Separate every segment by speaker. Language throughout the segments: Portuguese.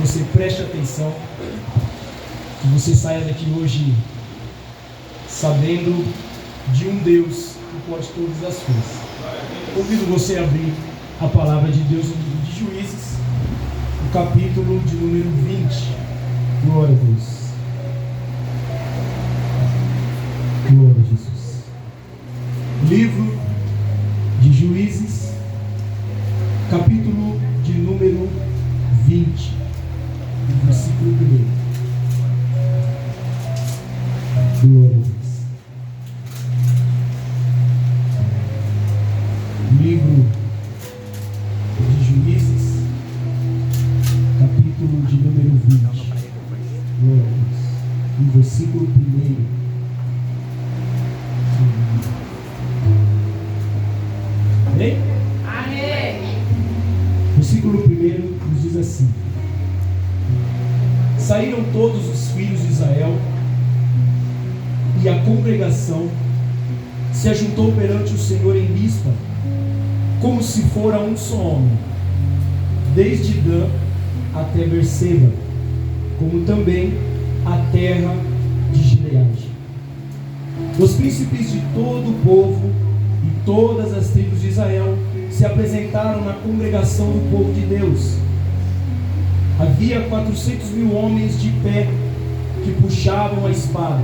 Speaker 1: você preste atenção, que você saia daqui hoje sabendo de um Deus que pode todas as coisas. Convido você a abrir a palavra de Deus no livro de Juízes, o capítulo de número 20. Glória a Deus. Glória a Jesus. Livro de Juízes, capítulo de número 20, versículo 1. Glória a Deus. Livro de Juízes, capítulo de número 20. Glória a Deus. No versículo 1. Amém?
Speaker 2: Amém.
Speaker 1: Versículo 1 nos diz assim: Saíram todos os filhos de Israel, e a congregação se ajuntou perante o Senhor em Mispa, como se fora um só homem, desde Dan até Berseba, como também a terra de Gileade. Os príncipes de todo o povo e todas as tribos de Israel se apresentaram na congregação do povo de Deus. Havia 400.000 homens de pé que puxavam a espada.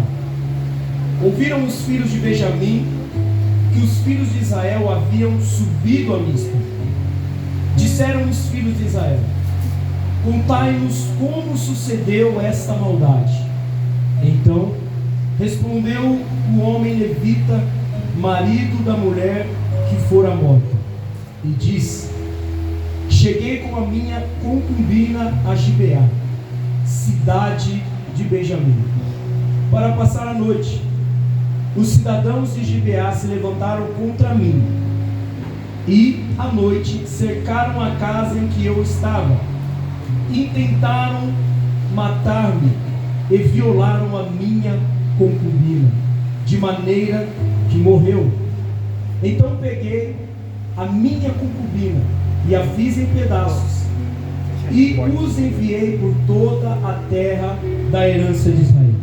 Speaker 1: Ouviram os filhos de Benjamim que os filhos de Israel haviam subido a Mispa. Disseram os filhos de Israel: Contai-nos como sucedeu esta maldade. Então respondeu o homem levita, marido da mulher que fora morta, e disse: Cheguei com a minha concubina a Gibeá, cidade de Benjamim, para passar a noite. Os cidadãos de Gibeá se levantaram contra mim e, à noite, cercaram a casa em que eu estava. Intentaram matar-me e violaram a minha concubina, de maneira que morreu. Então peguei a minha concubina e a fiz em pedaços e os enviei por toda a terra da herança de Israel,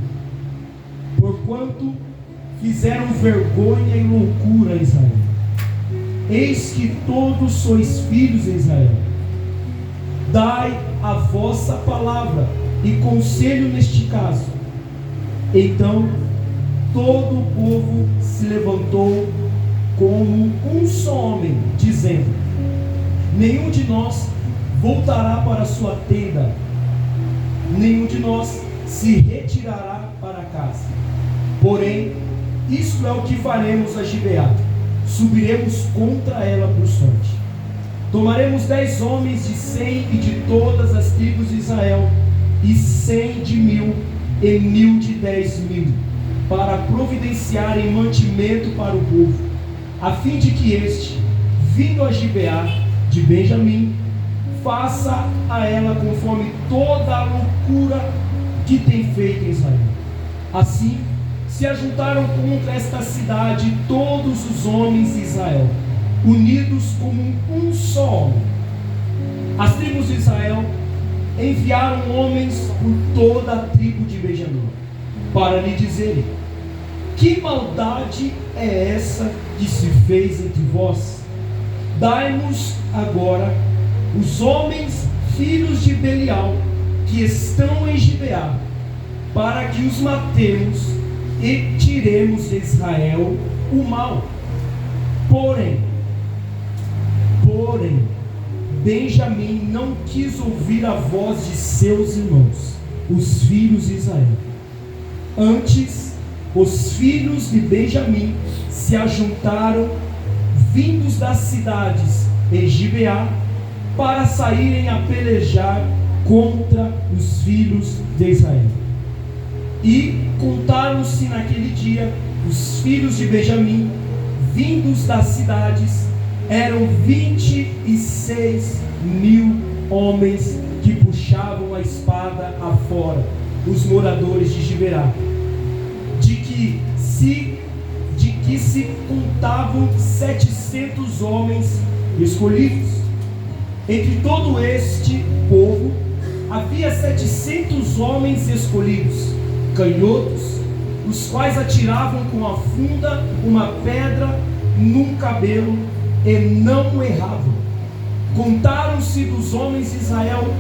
Speaker 1: porquanto fizeram vergonha e loucura a Israel. Eis que todos sois filhos de Israel. Dai a vossa palavra e conselho neste caso. Então todo o povo se levantou como um só homem, dizendo: Nenhum de nós voltará para a sua tenda, nenhum de nós se retirará para casa. Porém, isto é o que faremos a Gibeá: subiremos contra ela por sorte. Tomaremos 10 homens de 100 e de todas as tribos de Israel, e 100 de 1000 e 1000 de 10.000, para providenciarem mantimento para o povo, a fim de que este, vindo a Gibeá de Benjamim, faça a ela conforme toda a loucura que tem feito em Israel. Assim se ajuntaram contra esta cidade todos os homens de Israel, unidos como um só homem. As tribos de Israel enviaram homens por toda a tribo de Benjamim, para lhe dizerem: Que maldade é essa que se fez entre vós? Dai-nos agora os homens filhos de Belial, que estão em Gibeá, para que os matemos e tiremos de Israel o mal. Porém, Benjamim não quis ouvir a voz de seus irmãos, os filhos de Israel. Antes, os filhos de Benjamim se ajuntaram, vindos das cidades em Gibeá, para saírem a pelejar contra os filhos de Israel. E contaram-se naquele dia os filhos de Benjamim, vindos das cidades, eram 26.000 homens que puxavam a espada afora, os moradores de Gibeá, de que se contavam 700 homens escolhidos. Entre todo este povo, havia 700 homens escolhidos, canhotos, os quais atiravam com a funda uma pedra num cabelo e não erravam. Contaram-se dos homens de Israel,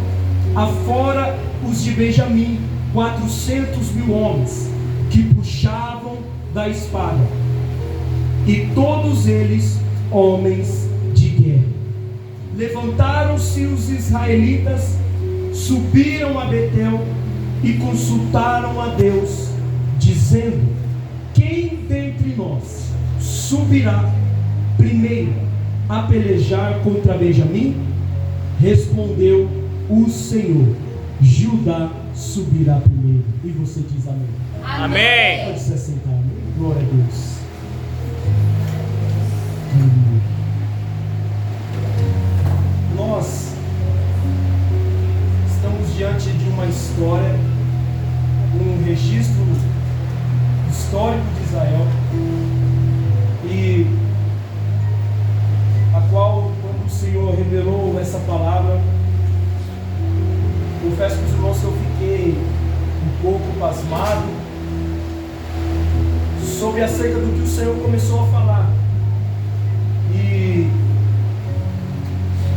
Speaker 1: afora os de Benjamim, 400.000 homens, que puxavam da espada, e todos eles homens de guerra. Levantaram-se os israelitas, subiram a Betel e consultaram a Deus, dizendo: quem dentre nós subirá primeiro a pelejar contra Benjamim? Respondeu o Senhor: Judá subirá primeiro. E você diz amém.
Speaker 2: Amém.
Speaker 1: Pode se assentar. Glória a Deus. Nós estamos diante de uma história, um registro histórico de Israel, e a qual, quando o Senhor revelou essa palavra, confesso para os irmãos que eu fiquei um pouco pasmado sobre acerca do que o Senhor começou a falar, e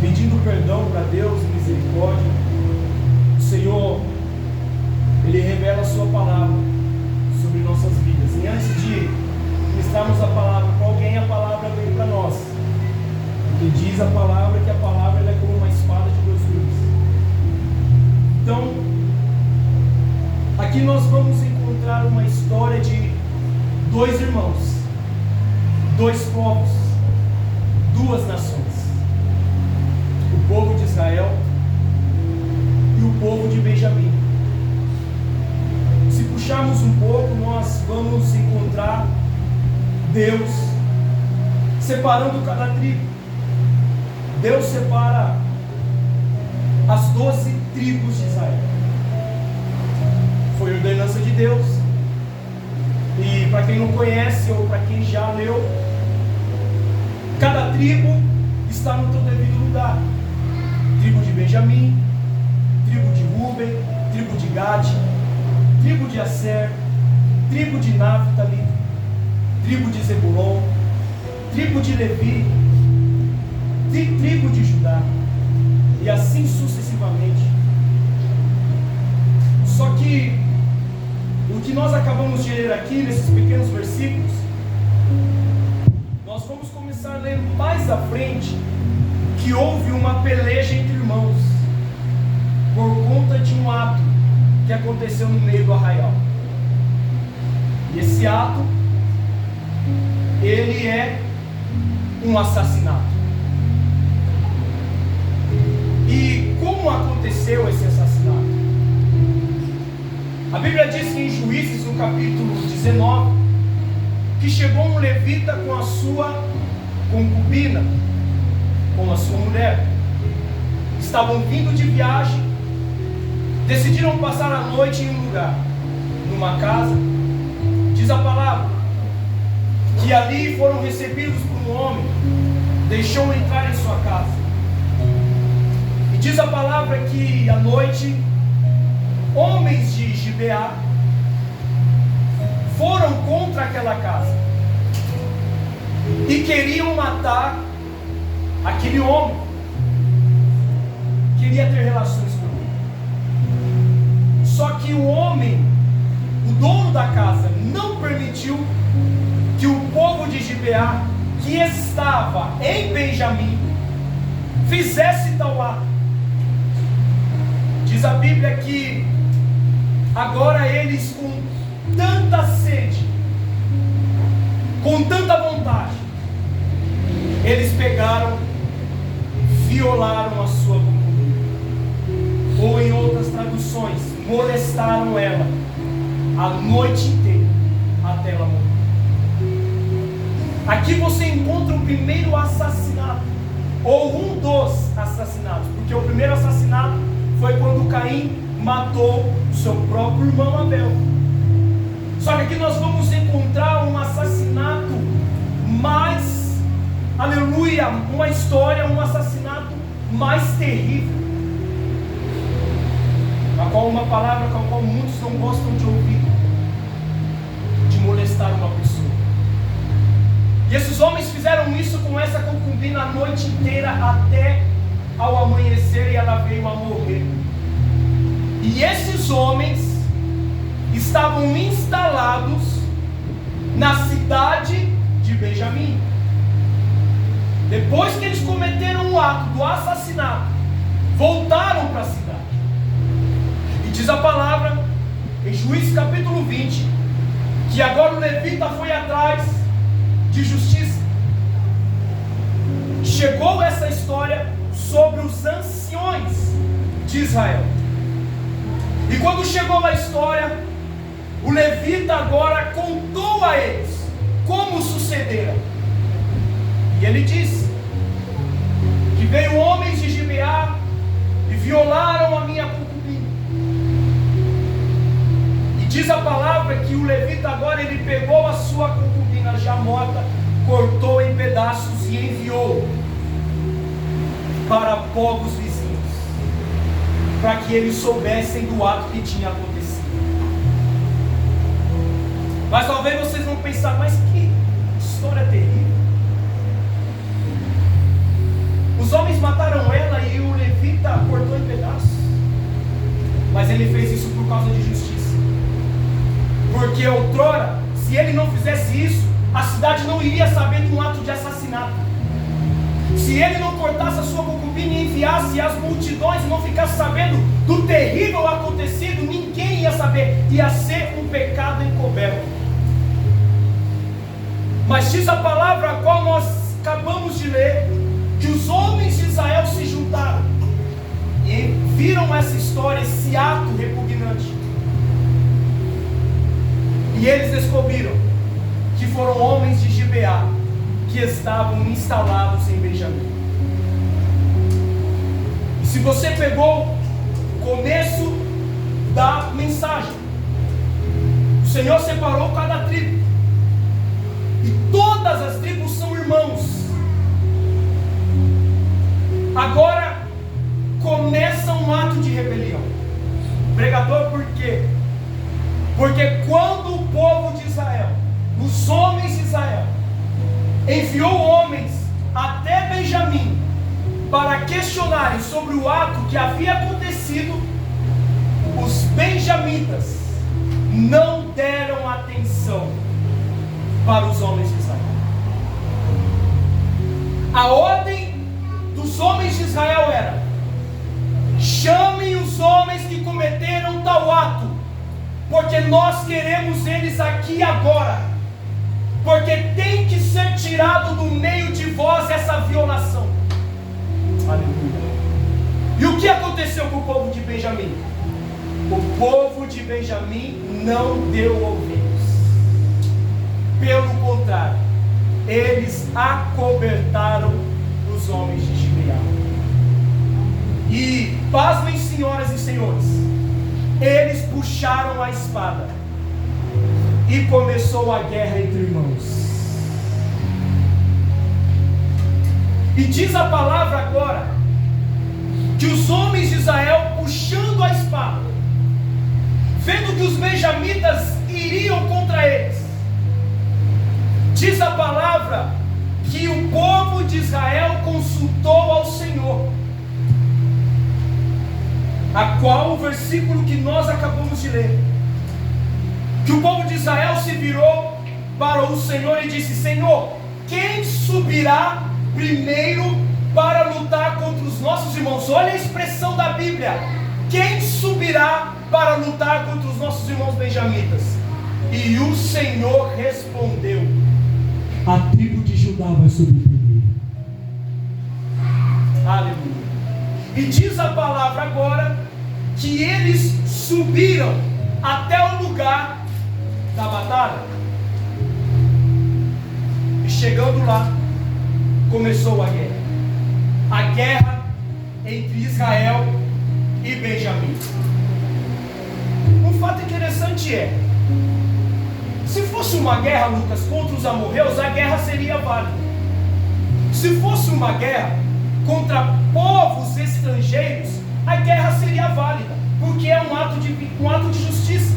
Speaker 1: pedindo perdão para Deus, misericórdia, o Senhor, Ele revela a sua palavra sobre nossas vidas. E antes de ministrarmos a palavra para alguém, a palavra veio para nós, porque diz a palavra que a palavra ela é como uma espada de dois gumes. Então, aqui nós vamos encontrar uma história de dois irmãos, dois povos, duas nações: o povo de Israel e o povo de Benjamim. Se puxarmos um pouco, nós vamos encontrar Deus separando cada tribo. Deus separa as 12 tribos de Israel. Foi ordenança de Deus. E para quem não conhece ou para quem já leu, cada tribo está no seu devido lugar. Tribo de Benjamim, tribo de Ruben, tribo de Gade, tribo de Aser, tribo de Naftali, tribo de Zebulon, tribo de Levi, tribo de Judá, e assim sucessivamente. Só que o que nós acabamos de ler aqui nesses pequenos versículos, nós vamos começar a ler mais à frente que houve uma peleja entre irmãos por conta de um ato que aconteceu no meio do arraial. E esse ato, ele é um assassinato. E como aconteceu esse assassinato? A Bíblia diz que em Juízes, no capítulo 19, que chegou um levita com a sua concubina, com a sua mulher. Estavam vindo de viagem, decidiram passar a noite em um lugar, numa casa. Diz a palavra que ali foram recebidos por um homem, deixou entrar em sua casa. E diz a palavra que à noite homens de Gibeá foram contra aquela casa e queriam matar aquele homem, queria ter relações com ele. Só que o homem, o dono da casa, não permitiu que o povo de Gibeá, que estava em Benjamim, fizesse tal ato. Diz a Bíblia que agora eles, com tanta sede, com tanta vontade, eles pegaram, violaram a sua concubina, ou em outras traduções, molestaram ela a noite inteira até ela morrer. Aqui você encontra o primeiro assassinato, ou um dos assassinatos, porque o primeiro assassinato foi quando Caim matou o seu próprio irmão Abel. Só que aqui nós vamos encontrar um assassinato mais, aleluia, uma história, um assassinato mais terrível. Ou uma palavra com a qual muitos não gostam de ouvir, de molestar uma pessoa. E esses homens fizeram isso com essa concubina a noite inteira, até ao amanhecer, e ela veio a morrer. E esses homens estavam instalados na cidade de Benjamim. Depois que eles cometeram o ato do assassinato, voltaram para a cidade. E diz a palavra, em Juízes capítulo 20, que agora o levita foi atrás de justiça. Chegou essa história sobre os anciões de Israel. E quando chegou a história, o levita agora contou a eles como sucedera. E ele disse que veio homens de Gibeá e violaram a minha concubina. E diz a palavra que o levita agora, ele pegou a sua concubina já morta, cortou em pedaços e enviou para povos vizinhos, para que eles soubessem do ato que tinha acontecido. Mas talvez vocês vão pensar, mas que história terrível. Os homens mataram ela e o levita cortou em pedaços. Mas ele fez isso por causa de justiça. Porque outrora, se ele não fizesse isso, a cidade não iria saber de um ato de assassinato. Se ele não cortasse a sua concubina e enviasse as multidões e não ficasse sabendo do terrível acontecido, ninguém ia saber. Ia ser um pecado encoberto. Mas diz a palavra a qual nós acabamos de ler, que os homens de Israel se juntaram e viram essa história, esse ato repugnante. E eles descobriram que foram homens de Gibeá que estavam instalados em Benjamim. E se você pegou o começo da mensagem, o Senhor separou cada tribo. E todas as tribos são irmãos. Agora começa um ato de rebelião. Pregador, por quê? Porque quando o povo de Israel, os homens de Israel, enviou homens até Benjamim para questionarem sobre o ato que havia acontecido, os benjamitas não deram atenção para os homens de Israel. A ordem dos homens de Israel era: chamem os homens que cometeram tal ato, porque nós queremos eles aqui agora, porque tem que ser tirado do meio de vós essa violação. Aleluia. E o que aconteceu com o povo de Benjamim? O povo de Benjamim não deu ouvidos. Pelo contrário, eles acobertaram os homens de Gibeá. E, pasmem senhoras e senhores, eles puxaram a espada e começou a guerra entre irmãos. E diz a palavra agora que os homens de Israel, puxando a espada, vendo que os benjamitas iriam contra eles, diz a palavra que o povo de Israel consultou ao Senhor, a qual o versículo que nós acabamos de ler, que o povo de Israel se virou para o Senhor e disse: Senhor, quem subirá primeiro para lutar contra os nossos irmãos? Olha a expressão da Bíblia: quem subirá para lutar contra os nossos irmãos benjamitas? E o Senhor respondeu: a tribo de Judá vai subir primeiro. Aleluia. E diz a palavra agora que eles subiram até o lugar da batalha. E chegando lá, começou a guerra. A guerra entre Israel e Benjamim. Um fato interessante é: se fosse uma guerra, Lucas, contra os amorreus, a guerra seria válida. Se fosse uma guerra contra povos estrangeiros, a guerra seria válida, porque é um ato um ato de justiça.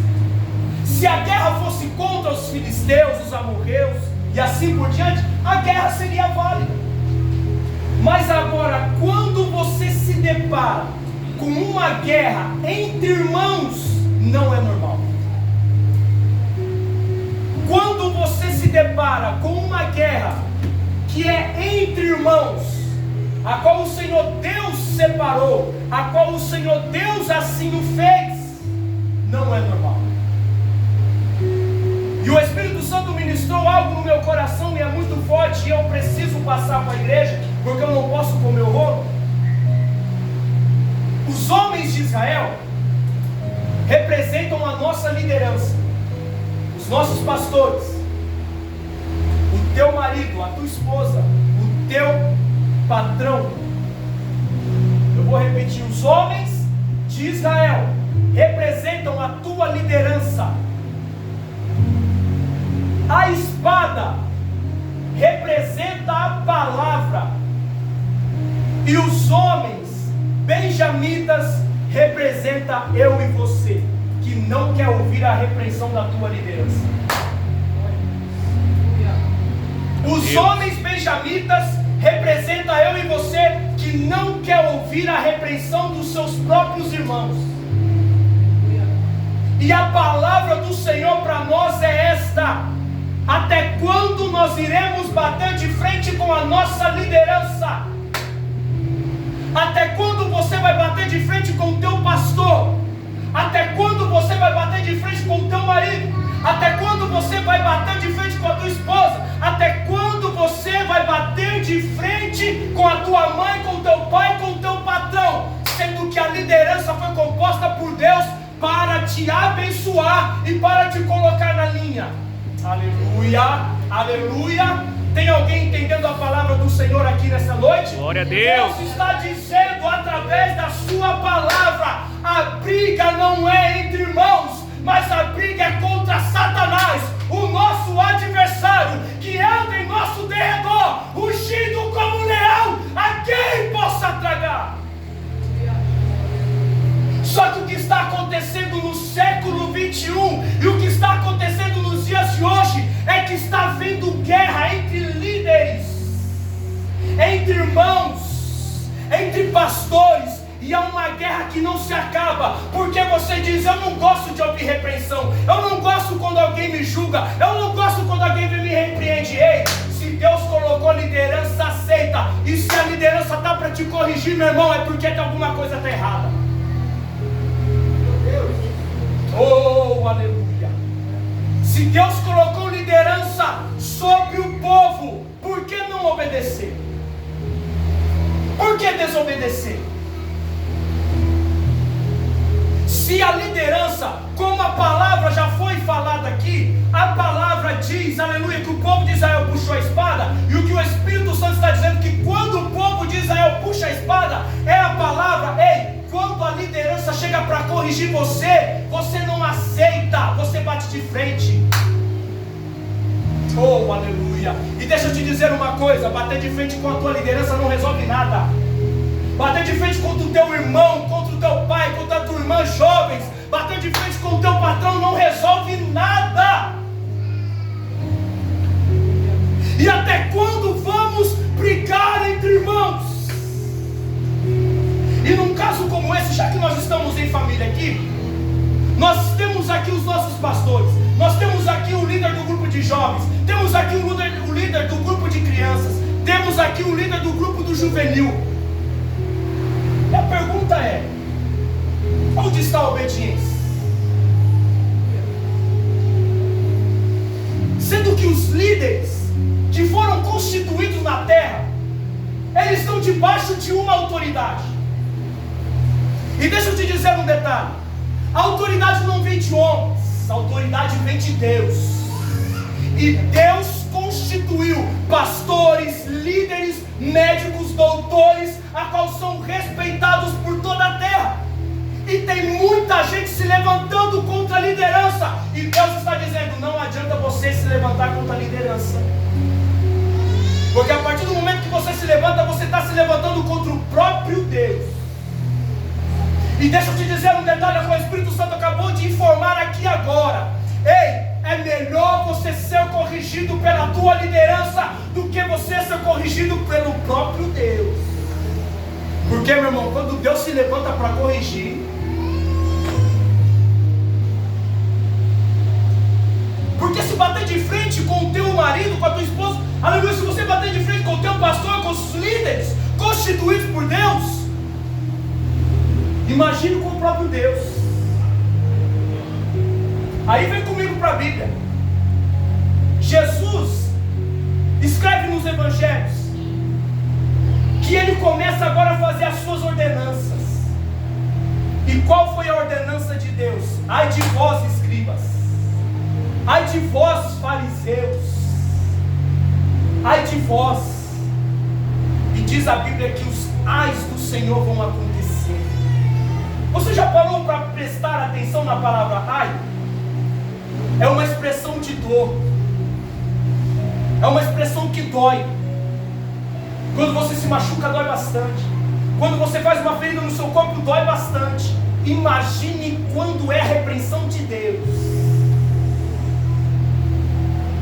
Speaker 1: Se a guerra fosse contra os filisteus, os amorreus e assim por diante, a guerra seria válida. Mas agora, quando você se depara com uma guerra entre irmãos, não é normal. Quando você se depara com uma guerra que é entre irmãos, a qual o Senhor Deus separou, a qual o Senhor Deus assim o fez, não é normal. E o Espírito Santo ministrou algo no meu coração e é muito forte, e eu preciso passar para a igreja, porque eu não posso comer o rolo. Os homens de Israel representam a nossa liderança, os nossos pastores, o teu marido, a tua esposa, o teu patrão. Eu vou repetir: os homens de Israel representam a tua liderança. A espada representa a palavra, e os homens benjamitas representa eu e você, que não quer ouvir a repreensão da tua liderança. Os homens benjamitas representa eu e você, que não quer ouvir a repreensão dos seus próprios irmãos. E a palavra do Senhor para nós é esta: até quando nós iremos bater de frente com a nossa liderança? Até quando você vai bater de frente com o teu pastor? Até quando você vai bater de frente com o teu marido? Até quando você vai bater de frente com a tua esposa? Até quando você vai bater de frente com a tua mãe, com o teu pai, com o teu patrão? Sendo que a liderança foi composta por Deus para te abençoar e para te colocar na linha. Aleluia, aleluia. Tem alguém entendendo a palavra do Senhor aqui nessa noite?
Speaker 2: Glória a Deus.
Speaker 1: Deus está dizendo através da sua palavra: a briga não é entre irmãos, mas a briga é contra Satanás, o nosso adversário, que anda em nosso derredor, rugindo como um leão, a quem possa tragar. Só que o que está acontecendo no século 21 e o que está acontecendo nos dias de hoje é que está havendo guerra entre líderes, entre irmãos, entre pastores, e é uma guerra que não se acaba, porque você diz: eu não gosto de ouvir repreensão, eu não gosto quando alguém me julga, eu não gosto quando alguém me repreende. Ei, se Deus colocou liderança, aceita, e se a liderança está para te corrigir, meu irmão, é porque tem alguma coisa está errada. Oh, aleluia. Se Deus colocou liderança sobre o povo, por que não obedecer? Por que desobedecer? Se a liderança, como a palavra já foi falada aqui, a palavra diz, aleluia, que o povo de Israel puxou a espada, e o que o Espírito Santo está dizendo, que quando o povo de Israel puxa a espada, é a palavra. Ei, quando a liderança chega para corrigir você, você não aceita, você bate de frente. Oh, aleluia. E deixa eu te dizer uma coisa: bater de frente com a tua liderança não resolve nada. Bater de frente contra o teu irmão, contra o teu pai, contra a tua irmã, jovens, bater de frente com o teu patrão não resolve nada. E até quando vamos brigar entre irmãos? E num caso como esse, já que nós estamos em família aqui, nós temos aqui os nossos pastores, nós temos aqui o líder do grupo de jovens, temos aqui o líder do grupo de crianças, temos aqui o líder do grupo do juvenil. E a pergunta é: onde está a obediência? Sendo que os líderes que foram constituídos na terra, eles estão debaixo de uma autoridade. E deixa eu te dizer um detalhe: a autoridade não vem de homens, a autoridade vem de Deus. E Deus constituiu pastores, líderes, médicos, doutores, a qual são respeitados por toda a terra. E tem muita gente se levantando contra a liderança, e Deus está dizendo: não adianta você se levantar contra a liderança, porque a partir do momento que você se levanta, você está se levantando contra o próprio Deus. E deixa eu te dizer um detalhe que o Espírito Santo acabou
Speaker 2: corrigido pelo próprio Deus. Porque, meu irmão, quando Deus se levanta para corrigir, porque se bater de frente com o teu marido, com a tua esposa, aleluia, se você bater de frente com o teu pastor, com os líderes constituídos por Deus, imagine com o próprio Deus. Aí vem comigo para a Bíblia. Jesus escreve nos evangelhos que ele começa agora a fazer as suas ordenanças. E qual foi a ordenança de Deus? Ai de vós, escribas, ai de vós, fariseus, ai de vós. E diz a Bíblia que os ais do Senhor vão acontecer. Você já parou para prestar atenção na palavra ai? É uma expressão de dor, é uma expressão que dói. Quando você se machuca, dói bastante. Quando você faz uma ferida no seu corpo, dói bastante. Imagine quando é a repreensão de Deus.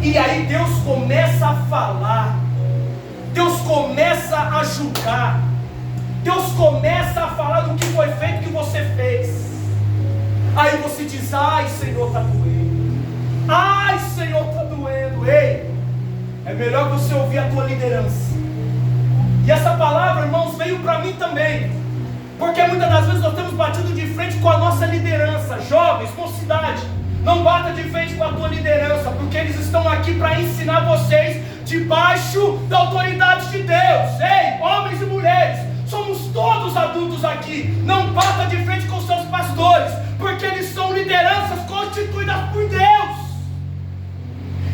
Speaker 2: E aí Deus começa a falar, Deus começa a julgar, Deus começa a falar do que foi feito, que você fez. Aí você diz: ai, Senhor, está doendo. Ai, Senhor, está doendo. Ei, é melhor você ouvir a tua liderança. E essa palavra, irmãos, veio para mim também, porque muitas das vezes nós temos batido de frente com a nossa liderança. Jovens, mocidade, não bata de frente com a tua liderança, porque eles estão aqui para ensinar vocês debaixo da autoridade de Deus. Ei, homens e mulheres, somos todos adultos aqui. Não bata de frente com seus pastores, porque eles são lideranças constituídas por Deus.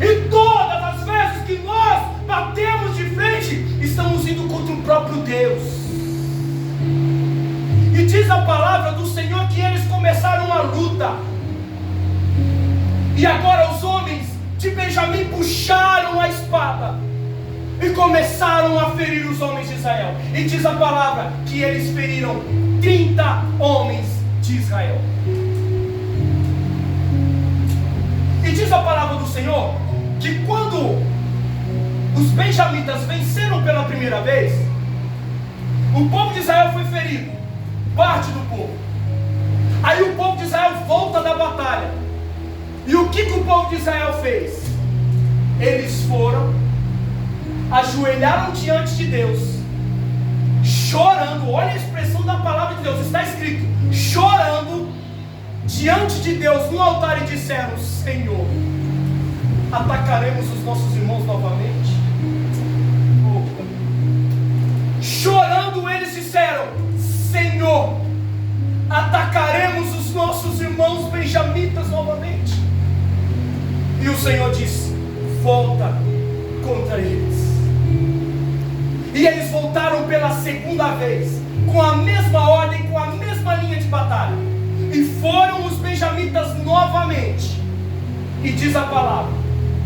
Speaker 2: E todas as vezes que nós batemos de frente, estamos indo contra o próprio Deus. E diz a palavra do Senhor que eles começaram uma luta. E agora os homens de Benjamim puxaram a espada e começaram a ferir os homens de Israel. E diz a palavra que eles feriram 30 homens de Israel. E diz a palavra do Senhor que quando os benjamitas venceram pela primeira vez, o povo de Israel foi ferido, parte do povo. Aí o povo de Israel volta da batalha. E o que o povo de Israel fez? Eles foram, ajoelharam diante de Deus, chorando. Olha a expressão da palavra de Deus, está escrito: chorando diante de Deus no altar, e disseram: Senhor, atacaremos os nossos irmãos novamente? Chorando eles disseram: Senhor, atacaremos os nossos irmãos benjamitas novamente? E o Senhor disse: volta contra eles. E eles voltaram pela segunda vez, com a mesma ordem, com a mesma linha de batalha. E foram os benjamitas novamente. E diz a palavra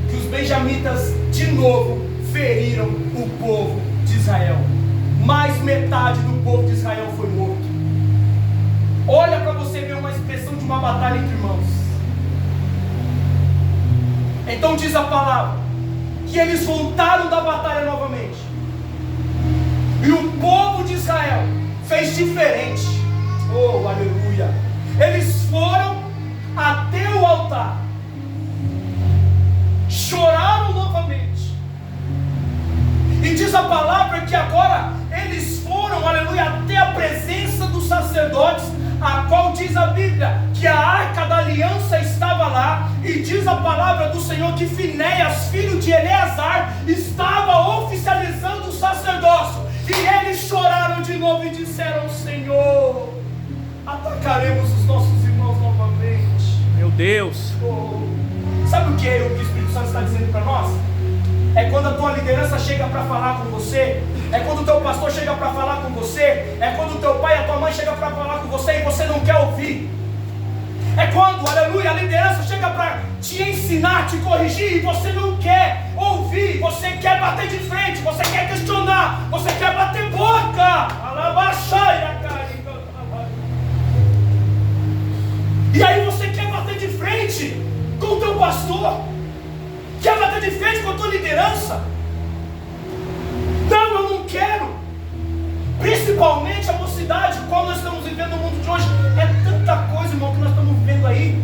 Speaker 2: que os benjamitas de novo feriram o povo de Israel. Mais metade do povo de Israel foi morto. Olha para você ver uma expressão de uma batalha entre irmãos. Então diz a palavra que eles voltaram da batalha novamente. E o povo de Israel fez diferente. Oh, aleluia. Eles foram até o altar, choraram novamente. E diz a palavra que agora eles foram, aleluia, até a presença dos sacerdotes, a qual diz a Bíblia que a arca da aliança estava lá. E diz a palavra do Senhor que Finéias, filho de Eleazar, estava oficializando o sacerdócio. E eles choraram de novo e disseram: Senhor, atacaremos os nossos irmãos novamente.
Speaker 3: Meu Deus.
Speaker 2: Sabe o que o Espírito Santo está dizendo para nós? É quando a tua liderança chega para falar com você, é quando o teu pastor chega para falar com você, é quando o teu pai e a tua mãe chega para falar com você e você não quer ouvir. É quando, aleluia, a liderança chega para te ensinar, te corrigir, e você não quer ouvir, você quer bater de frente, você quer questionar, você quer bater boca. E aí você quer bater de frente com o teu pastor, quer bater de frente com a tua liderança. eu não quero. Principalmente a mocidade, qual nós estamos vivendo no mundo de hoje. É tanta coisa, irmão, que nós estamos vivendo aí.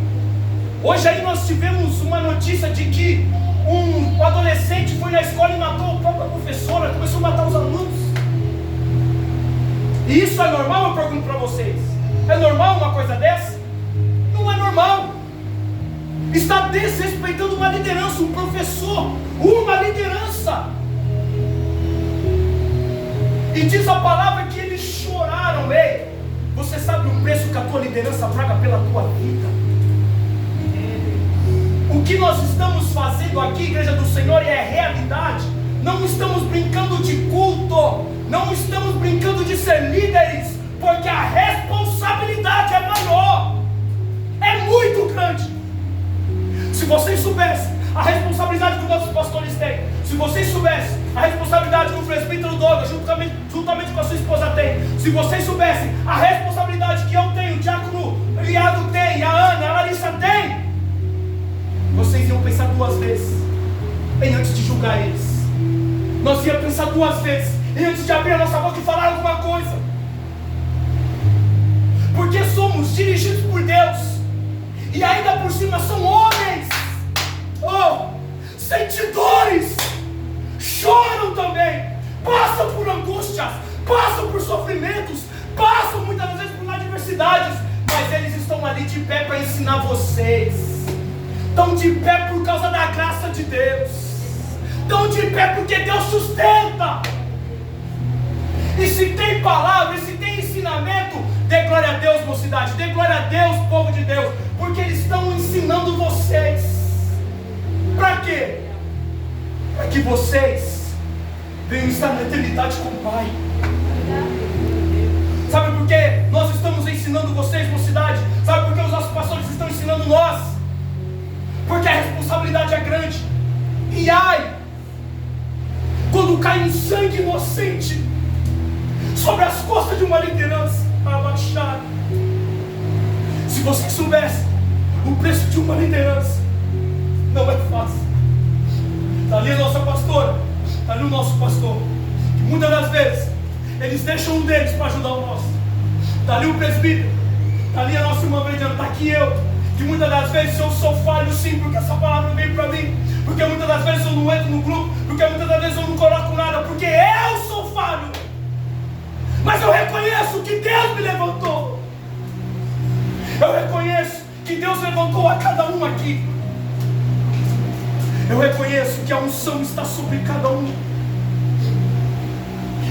Speaker 2: Hoje aí nós tivemos uma notícia de que um adolescente foi na escola e matou a própria professora, começou a matar os alunos. E isso é normal? Eu pergunto para vocês. É normal uma coisa dessa? Não é normal. Está desrespeitando uma liderança, um professor, uma liderança. E diz a palavra que eles choraram. Ei, você sabe o preço que a tua liderança paga pela tua vida? O que nós estamos fazendo aqui, Igreja do Senhor, é realidade. Não estamos brincando de culto, não estamos brincando de ser líderes, porque a responsabilidade é maior, é muito grande. Se vocês soubessem a responsabilidade que os nossos pastores têm, se vocês soubessem a responsabilidade que o presbítero Douglas, juntamente com a sua esposa, tem, se vocês soubessem a responsabilidade que eu tenho, o diácono Liado tem, a Ana, a Larissa tem, vocês iam pensar duas vezes em antes de julgar eles. Nós íamos pensar duas vezes em antes de abrir a nossa boca e falar alguma coisa. Porque somos dirigidos por Deus. E ainda por cima são homens, sentidores, choram também, passam por angústias, passam por sofrimentos, passam muitas vezes por adversidades, mas eles estão ali de pé para ensinar vocês. Estão de pé por causa da graça de Deus. Estão de pé porque Deus sustenta. E se tem palavra, e se tem ensinamento, dê glória a Deus, mocidade, dê glória a Deus, povo de Deus, porque eles estão ensinando vocês. Para quê? Para que vocês venham estar na eternidade com o Pai. Sabe por que nós estamos ensinando vocês, mocidade? Sabe por que os nossos pastores estão ensinando nós? Porque a responsabilidade é grande. E ai, quando cai um sangue inocente sobre as costas de uma liderança abaixada. Se vocês soubessem o preço de uma liderança, não é fácil. Está ali a nossa pastora, está ali o nosso pastor, que muitas das vezes eles deixam um deles para ajudar o nosso. Está ali o presbítero, está ali a nossa irmã Veridiana, está aqui eu, que muitas das vezes eu sou falho sim, porque essa palavra veio para mim, porque muitas das vezes eu não entro no grupo, porque muitas das vezes eu não coloco nada, porque eu sou falho. Mas eu reconheço que Deus me levantou. Eu reconheço que Deus levantou a cada um aqui. Eu reconheço que a unção está sobre cada um.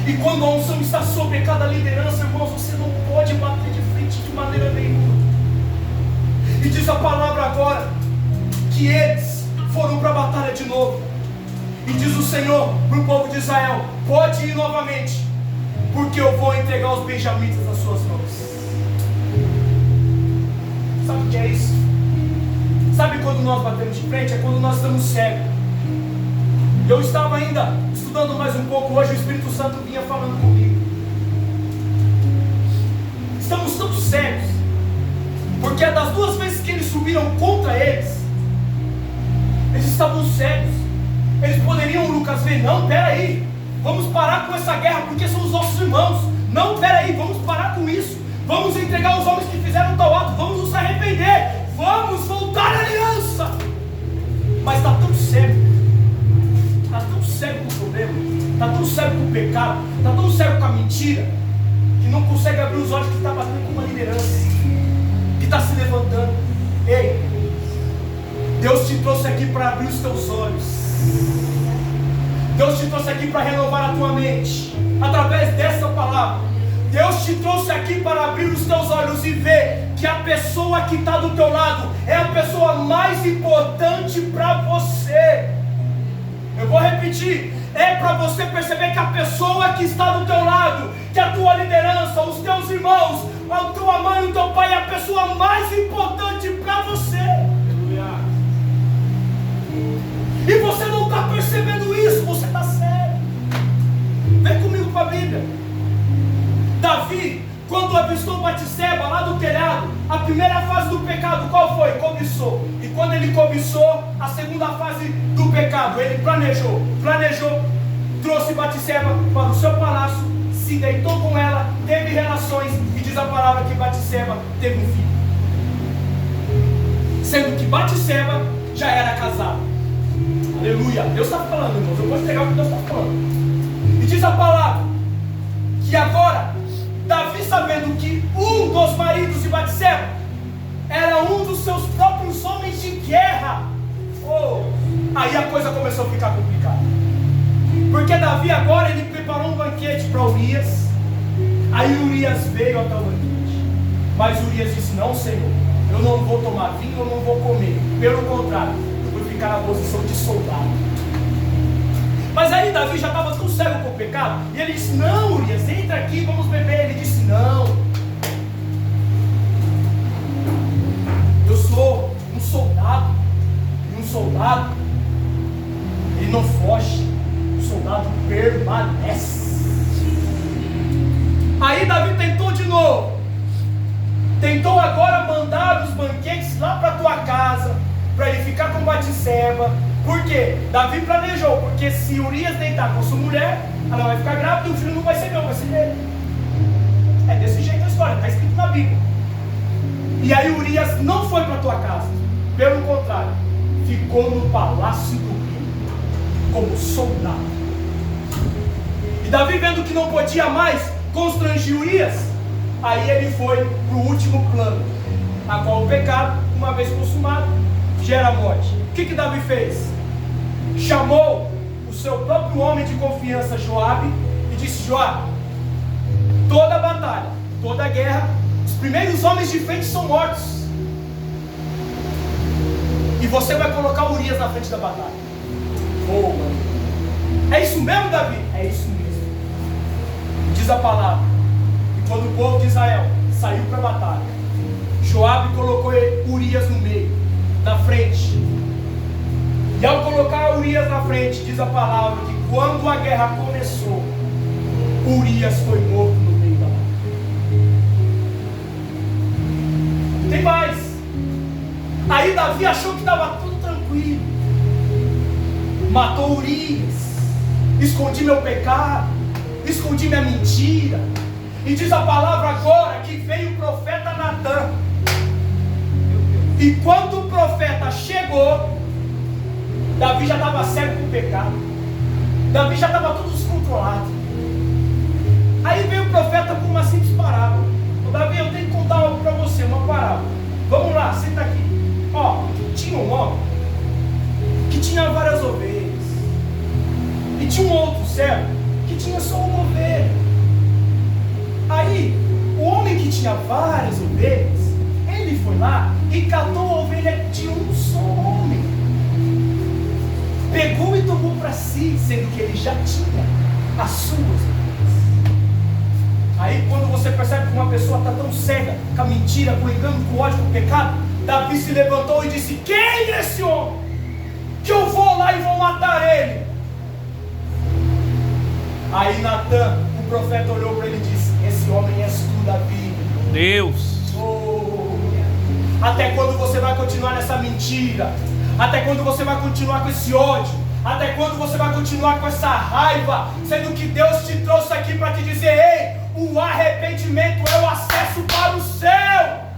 Speaker 2: E quando a unção está sobre cada liderança, irmãos, você não pode bater de frente de maneira nenhuma. E diz a palavra agora que eles foram para a batalha de novo. E diz o Senhor para o povo de Israel: pode ir novamente, porque eu vou entregar os benjamitas nas suas mãos. Sabe o que é isso? Sabe quando nós batemos de frente? É quando nós estamos cegos. Eu estava ainda estudando mais um pouco. Hoje o Espírito Santo vinha falando comigo. Estamos tão cegos, porque das duas vezes que eles subiram contra eles estavam cegos. Eles poderiam, Lucas, ver: não, peraí, vamos parar com essa guerra, porque são os nossos irmãos. Não, peraí, vamos parar com isso. Vamos entregar os homens que fizeram tal ato. Vamos nos arrepender. Vamos voltar à aliança. Mas está tão cego. Está tão cego com o problema. Está tão cego com o pecado. Está tão cego com a mentira, que não consegue abrir os olhos, que está batendo com uma liderança que está se levantando. Ei, Deus te trouxe aqui para abrir os teus olhos. Deus te trouxe aqui para renovar a tua mente através dessa palavra. Deus te trouxe aqui para abrir os teus olhos e ver que a pessoa que está do teu lado é a pessoa mais importante para você. Eu vou repetir: é para você perceber que a pessoa que está do teu lado, que a tua liderança, os teus irmãos, a tua mãe, o teu pai é a pessoa mais importante para você. E você não está percebendo isso, você está cego. Vem comigo para a Bíblia. Davi, quando avistou Batseba lá do telhado, a primeira fase do pecado qual foi? Cobiçou. E quando ele cobiçou, a segunda fase do pecado, ele planejou. trouxe Batseba para o seu palácio, se deitou com ela, teve relações, e diz a palavra que Batseba teve um filho. Sendo que Batseba já era casada. Aleluia. Deus está falando, irmãos. Eu vou entregar o que Deus está falando. E diz a palavra que agora Davi, sabendo que um dos maridos de Batseba era um dos seus próprios homens de guerra, aí a coisa começou a ficar complicada. Porque Davi agora ele preparou um banquete para Urias. Aí Urias veio até o banquete, mas Urias disse: não, Senhor, eu não vou tomar vinho, eu não vou comer. Pelo contrário, eu vou ficar na posição de soldado. Mas aí Davi já estava tão cego com o pecado, e ele disse: não, Urias, entra aqui, vamos beber. Ele disse: não, eu sou um soldado, e um soldado ele não foge, o soldado permanece. Aí Davi tentou de novo, tentou agora mandar os banquetes lá para tua casa, para ele ficar com Batseba. Por quê? Davi planejou, porque se Urias deitar com sua mulher, ela vai ficar grávida e o filho não vai ser meu, vai ser dele. É desse jeito a história, está escrito na Bíblia. E aí Urias não foi para tua casa, pelo contrário, ficou no palácio do rei, como soldado. E Davi, vendo que não podia mais constrangir Urias, aí ele foi para o último plano, a qual o pecado, uma vez consumado, gera morte. O que Davi fez? Chamou o seu próprio homem de confiança, Joabe, e disse: Joabe, toda batalha, toda guerra, os primeiros homens de frente são mortos, e você vai colocar Urias na frente da batalha. É isso mesmo, Davi? É isso mesmo. Diz a palavra, e quando o povo de Israel saiu para a batalha, Joabe colocou Urias no meio, na frente. E ao colocar Urias na frente, diz a palavra que quando a guerra começou, Urias foi morto no meio da batalha. Tem mais. Aí Davi achou que estava tudo tranquilo, matou Urias, escondi meu pecado, escondi minha mentira. E diz a palavra agora que veio o profeta Natã. E quando o profeta chegou, Davi já estava cego com o pecado, Davi já estava tudo descontrolado. Aí veio o profeta com uma simples parábola. Davi, eu tenho que contar algo para você, uma parábola. Vamos lá, senta aqui. Tinha um homem que tinha várias ovelhas, e tinha um outro servo que tinha só uma ovelha. Aí o homem que tinha várias ovelhas, ele foi lá e catou a ovelha de um só homem, pegou e tomou para si, sendo que ele já tinha as suas ovelhas. Aí quando você percebe que uma pessoa está tão cega com a mentira, com o engano, com o ódio, com o pecado, Davi se levantou e disse: quem é esse homem? Que eu vou lá e vou matar ele. Aí Natã, o profeta, olhou para ele e disse: esse homem és tu, Davi.
Speaker 3: Deus.
Speaker 2: Até quando você vai continuar nessa mentira? Até quando você vai continuar com esse ódio? Até quando você vai continuar com essa raiva? Sendo que Deus te trouxe aqui para te dizer: ei, o arrependimento é o acesso para o céu.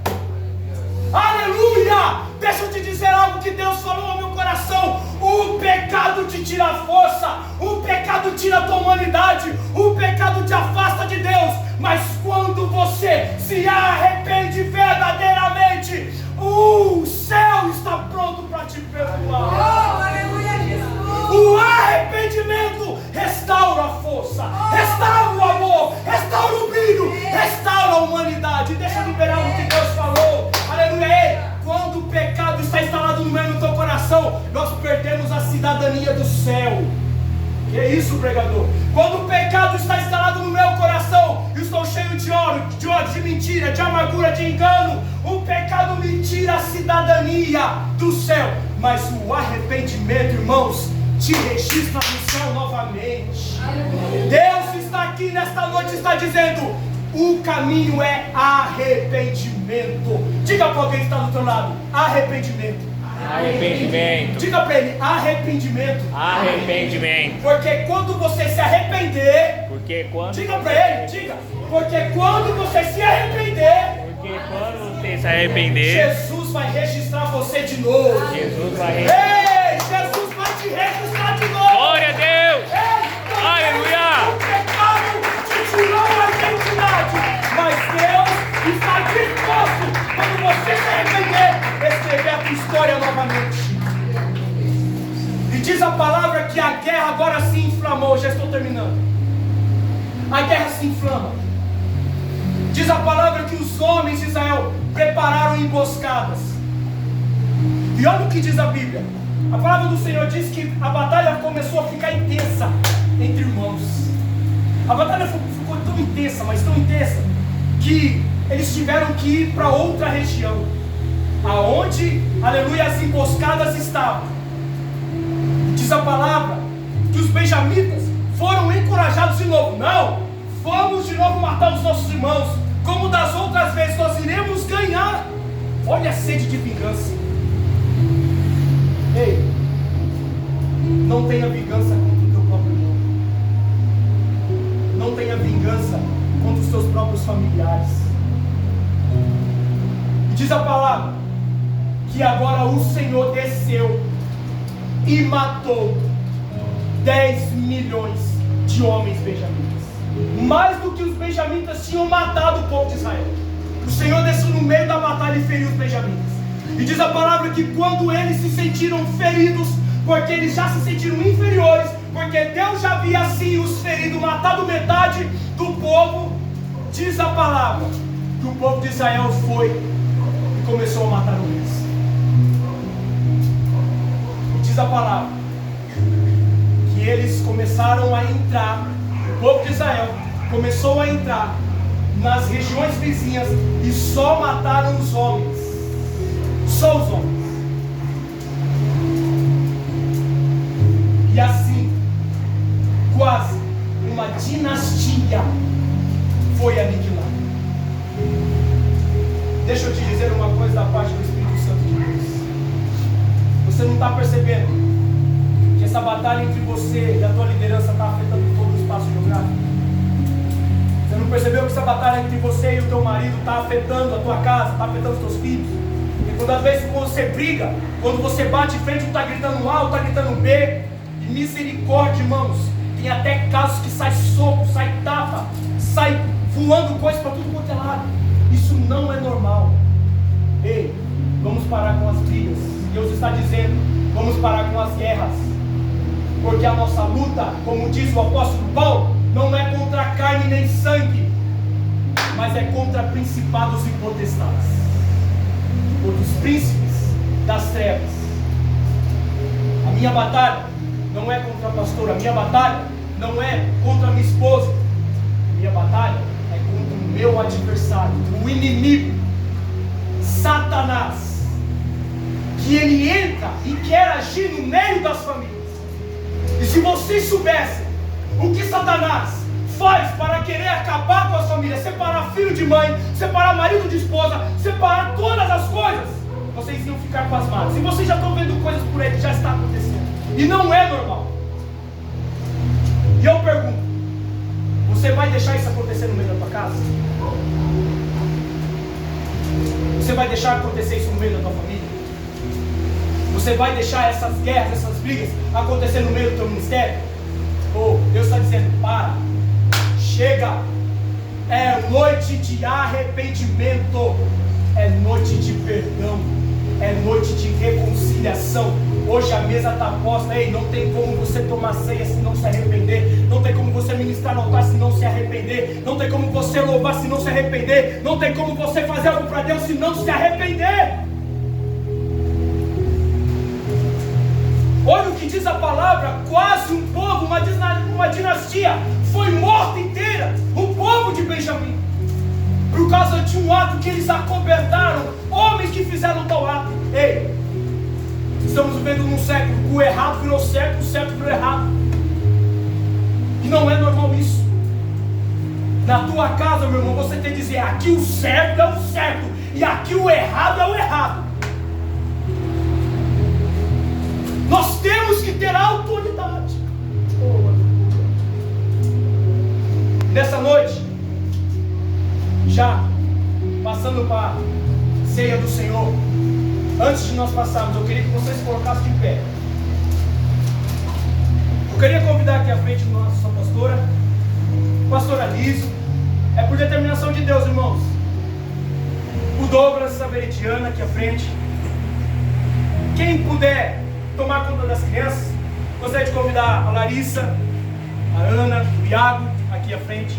Speaker 2: Aleluia! Deixa eu te dizer algo que Deus falou ao meu coração. O pecado te tira a força, o pecado tira a tua humanidade, o pecado te afasta de Deus. Mas quando você se arrepende verdadeiramente, o céu está pronto para te perdoar.
Speaker 4: Aleluia, Jesus!
Speaker 2: O arrependimento restaura a força, restaura o amor, restaura o brilho, restaura a humanidade. Deixa eu liberar o que Deus falou. Aleluia! Quando o pecado está instalado no meio do teu coração, nós perdemos a cidadania do céu. Que é isso, pregador? Quando o pecado está instalado no meu coração, eu estou cheio de ódio, de mentira, de amargura, de engano, o pecado me tira a cidadania do céu. Mas o arrependimento, irmãos, te registra no céu novamente. Deus está aqui nesta noite, está dizendo: o caminho é arrependimento. Diga para alguém que está do teu lado: arrependimento.
Speaker 3: Arrependimento.
Speaker 2: Diga para ele, arrependimento.
Speaker 3: Arrependimento.
Speaker 2: Porque quando você se arrepender,
Speaker 3: Porque quando
Speaker 2: diga para ele, diga, porque quando você se arrepender,
Speaker 3: Porque quando você se arrepender,
Speaker 2: Jesus vai registrar você de novo.
Speaker 3: Jesus vai
Speaker 2: Ei, Jesus vai te registrar de novo.
Speaker 3: Glória a Deus.
Speaker 2: Ei,
Speaker 3: Aleluia.
Speaker 2: o pecado te tirou a identidade, mas Deus está disposto, quando você se arrepender, escrever a tua história novamente. E diz a palavra que a guerra agora se inflamou. Já estou terminando. A guerra se inflama. Diz a palavra que os homens de Israel prepararam emboscadas. E olha o que diz a Bíblia. A palavra do Senhor diz que a batalha começou a ficar intensa entre irmãos. A batalha ficou tão intensa, mas tão intensa, que eles tiveram que ir para outra região, aonde, aleluia, as emboscadas estavam. Diz a palavra que os benjamitas foram encorajados de novo. Não, vamos de novo matar os nossos irmãos, como das outras vezes, nós iremos ganhar. Olha a sede de vingança. Ei, não tenha vingança contra o teu próprio irmão. Não tenha vingança contra os teus próprios familiares. E diz a palavra que agora o Senhor desceu e matou 10 milhões de homens benjamitas, mais do que os benjamitas tinham matado o povo de Israel. O Senhor desceu no meio da batalha e feriu os benjamitas. E diz a palavra que quando eles se sentiram feridos, porque eles já se sentiram inferiores, porque Deus já havia assim os ferido, matado metade do povo, diz a palavra que o povo de Israel foi e começou a matar o resto. Diz a palavra que eles começaram a entrar, o povo de Israel começou a entrar nas regiões vizinhas e só mataram os homens, só os homens. E assim, quase uma dinastia foi aniquilada. Deixa eu te dizer uma coisa da parte do Espírito Santo de Deus. Você não está percebendo que essa batalha entre você e a tua liderança está afetando todo o espaço geográfico? Você não percebeu que essa batalha entre você e o teu marido está afetando a tua casa, está afetando os teus filhos? E quando às vezes você briga, quando você bate em frente, um está gritando A, outro está gritando B. E misericórdia, irmãos, tem até casos que sai soco, sai tapa, sai voando coisas para tudo quanto é lado. Isso não é normal. Ei, vamos parar com as brigas. Deus está dizendo, vamos parar com as guerras, porque a nossa luta, como diz o apóstolo Paulo, não é contra carne nem sangue, mas é contra principados e potestades, contra os príncipes das trevas. A minha batalha não é contra a pastora, a minha batalha não é contra a minha esposa, a minha batalha é contra o meu adversário, o inimigo, Satanás, que ele entra e quer agir no meio das famílias. E se vocês soubessem o que Satanás faz para querer acabar com as famílias, separar filho de mãe, separar marido de esposa, separar todas as coisas, vocês iam ficar pasmados. E vocês já estão vendo coisas por aí que já está acontecendo, e não é normal. E eu pergunto, você vai deixar isso acontecer no meio da tua casa? Você vai deixar acontecer isso no meio da tua família? Você vai deixar essas guerras, essas brigas acontecer no meio do teu ministério? Ou Deus está dizendo, para, chega, é noite de arrependimento, é noite de perdão, é noite de reconciliação. Hoje a mesa está posta. Ei, não tem como você tomar ceia se não se arrepender. Não tem como você ministrar no altar se não se arrepender. Não tem como você louvar se não se arrepender. Não tem como você fazer algo para Deus se não se arrepender. Olha o que diz a palavra. Quase um povo, uma dinastia foi morta inteira, o povo de Benjamim, por causa de um ato que eles acobertaram, homens que fizeram tal ato. Ei, estamos vivendo num século que o errado virou certo, o certo virou errado. E não é normal isso. Na tua casa, meu irmão, você tem que dizer, aqui o certo é o certo, e aqui o errado é o errado. Já passando para a ceia do Senhor, antes de nós passarmos, eu queria que vocês se colocassem de pé. Eu queria convidar aqui à frente nossa pastora Liso. É por determinação de Deus, irmãos. O Douglas, a Veritiana aqui à frente. Quem puder tomar conta das crianças, gostaria de convidar a Larissa, a Ana, o Iago aqui à frente.